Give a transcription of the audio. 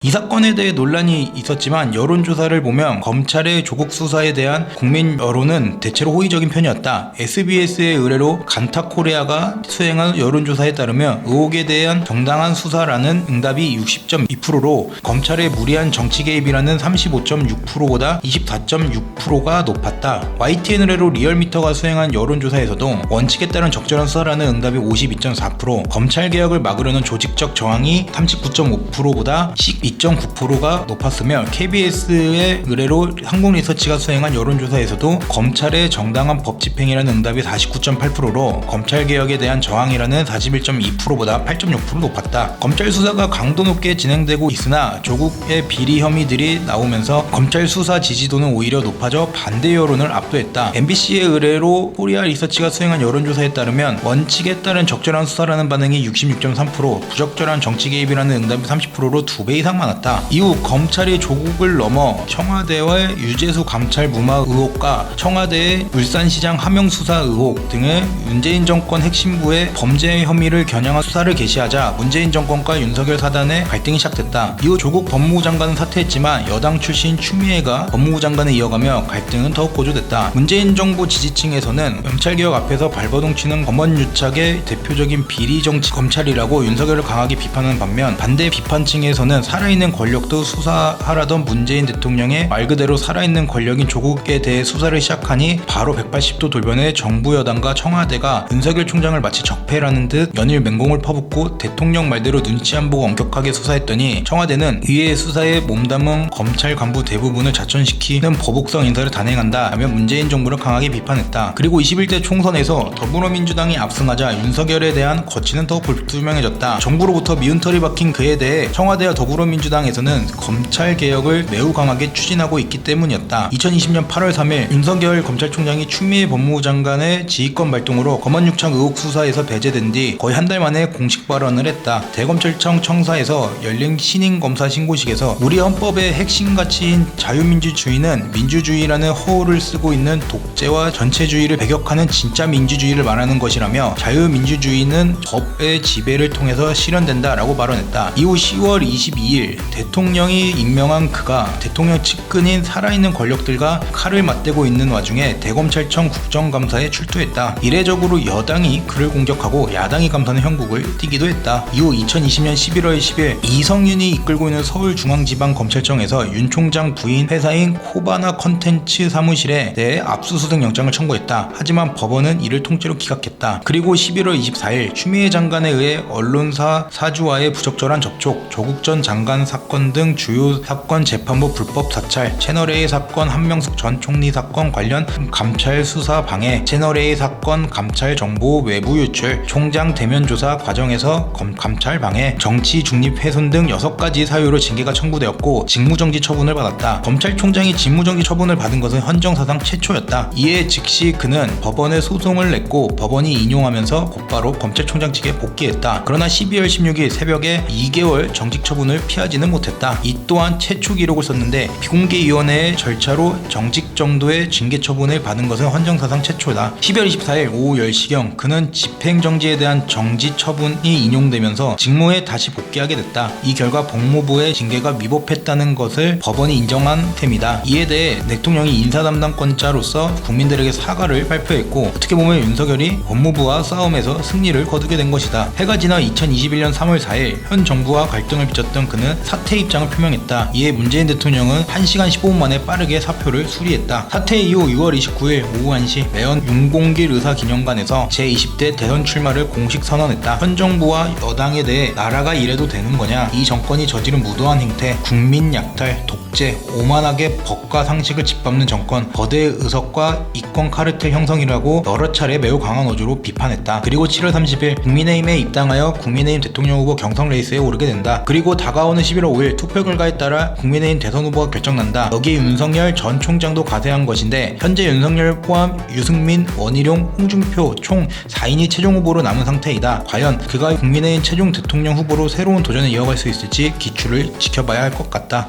이 사건에 대해 논란이 있었지만 여론조사를 보면 검찰의 조국 수사에 대한 국민 여론은 대체로 호의적인 편이었다. SBS의 의뢰로 간타코리아가 수행한 여론조사에 따르면 의혹에 대한 정당한 수사라는 응답이 60.2%로 검찰의 무리한 정치 개입이라는 35.6%보다 24.6%가 높았다. YTN 의뢰로 리얼미터가 수행한 여론조사에서도 원칙에 따른 적절한 수사라는 응답이 52.4%, 검찰개혁을 막으려는 조직적 저항이 39.5%보다 2.9%가 높았으며 KBS의 의뢰로 한국리서치가 수행한 여론조사에서도 검찰의 정당한 법 집행이라는 응답이 49.8%로 검찰개혁에 대한 저항이라는 41.2%보다 8.6% 높았다. 검찰 수사가 강도 높게 진행되고 있으나 조국의 비리 혐의들이 나오면서 검찰 수사 지지도는 오히려 높아져 반대 여론을 압도했다. MBC의 의뢰로 코리아 리서치가 수행한 여론조사에 따르면 원칙에 따른 적절한 수사라는 반응이 66.3%, 부적절한 정치 개입이라는 응답이 30%로 2배 이상 많았다. 이후 검찰이 조국을 넘어 청와대와의 유재수 감찰 무마 의혹과 청와대의 울산시장 하명 수사 의혹 등의 문재인 정권 핵심부의 범죄 혐의를 겨냥한 수사를 개시하자 문재인 정권과 윤석열 사단의 갈등이 시작됐다. 이후 조국 법무부 장관은 사퇴했지만 여당 출신 추미애가 법무부 장관을 이어가며 갈등은 더욱 고조됐다. 문재인 정부 지지층에서는 검찰개혁 앞에서 발버둥 치는 검언유착의 대표적인 비리정치 검찰이라고 윤석열을 강하게 비판하는 반면, 반대 비판층에서는 살아있는 권력도 수사하라던 문재인 대통령의 말 그대로 살아있는 권력인 조국에 대해 수사를 시작하니 바로 180도 돌변해 정부 여당과 청와대가 윤석열 총장을 마치 적폐라는 듯 연일 맹공을 퍼붓고 대통령 말대로 눈치 안 보고 엄격하게 수사했더니 청와대는 이에 수사에 몸담은 검찰 간부 대부분을 자천시키는 보복성 인사를 단행한다 하며 문재인 정부를 강하게 비판했다. 그리고 21대 총선에서 더불어민주당이 압승하자 윤석열에 대한 거취는 더욱 불투명해졌다. 정부로부터 미운털이 박힌 그에 대해 청와대와 더불어민주당에서는 검찰개혁을 매우 강하게 추진하고 있기 때문이었다. 2020년 8월 3일 윤석열 검찰총장이 추미애 법무부 장관의 지휘권 발동으로 검언유착 의혹 수사에서 배제된 뒤 거의 한 달 만에 공식 발언을 했다. 대검찰청 청사에서 열린 신임검사 신고식에서 우리 헌법의 핵심 가치인 자유민주주의는 민주주의라는 허울을 쓰고 있는 독재와 전체주의를 배격하는 진짜 민주주의를 말하는 것이라며 자유민주주의는 법의 지배를 통해서 실현된다 라고 발언했다. 이후 10월 22일 대통령이 임명한 그가 대통령 측근인 살아있는 권력들과 칼을 맞대고 있는 와중에 대검찰청 국정감사에 출두했다. 이례적으로 여당이 그를 공격하고 야당이 감사는 형국을 띠기도 했다. 이후 2020년 11월 10일 이성윤이 이끌고 있는 서울중앙지방검찰청에서 윤 총장 부인 회사인 코바나 컨텐츠 사무실에 대해 압수수색 영장을 청구했다. 하지만 법원은 이를 통째로 기각했다. 그리고 11월 24일 추미애 장관에 의해 언론사 사주와의 부적절한 접촉, 조국 전 장관 사건 등 주요 사건 재판부 불법 사찰, 채널A 사건 한명숙 전 총리 사건 관련 감찰 수사 방해, 채널A 사건 감찰 정보 외부 유출, 총장 대면 조사 과정에서 감찰 방해, 정치 중립 훼손 등 6가지 사유로 징계가 청구되었고 직무정지 처분을 받았다. 검찰총장이 직무정지 처분을 받은 것은 헌정사상 최초였다. 이에 즉시 그는 법원에 소송을 냈고 법원이 인용하면서 곧바로 검찰총장 측에 복귀했다. 그러나 12월 16일 새벽에 2개월 정직 처분을 피하지는 못했다. 이 또한 최초 기록을 썼는데 비공개위원회의 절차로 정직 정도의 징계 처분을 받은 것은 헌정사상 최초다. 12월 24일 오후 10시경 그는 집행정지에 대한 정지 처분이 인용되면서 직무에 다시 복귀하게 됐다. 이 결과 법무부의 징계가 위법했다는 것을 법원이 인정한 셈이다. 이에 대해 대통령이 인사담당권자로서 국민들에게 사과를 발표했고 어떻게 보면 윤석열이 법무부와 싸움에서 승리를 거두게 된 것이다. 해가 지나 2021년 3월 4일 현 정부와 갈등을 빚었던 그는 사퇴 입장을 표명했다. 이에 문재인 대통령은 1시간 15분 만에 빠르게 사표를 수리했다. 사퇴 이후 6월 29일 오후 1시 매연 윤공길 의사기념관에서 제20대 대선 출마를 공식 선언했다. 현 정부와 여당에 대해 나라가 이래도 되는 거냐, 이 정권이 저지른 무도한 행태, 국민 약탈, 독재, 오만하게 법과 상식을 짓밟는 정권, 거대 의석과 이권 카르텔 형성이라고 여러 차례 매우 강한 어조로 비판했다. 그리고 7월 30일 국민의힘에 입당하여 국민의힘 대통령 후보 경선 레이스에 오르게 된다. 그리고 다가오는 11월 5일 투표 결과에 따라 국민의힘 대선 후보가 결정난다. 여기에 윤석열 전 총장도 가세한 것인데 현재 윤석열 포함 유승민, 원희룡, 홍준표 총 4인이 최종 후보로 남은 상태이다. 과연 그가 국민의힘 최종 대통령 후보로 새로운 도전을 이어갈 수 있을지 기추를 지켜봐야 할 것 같다.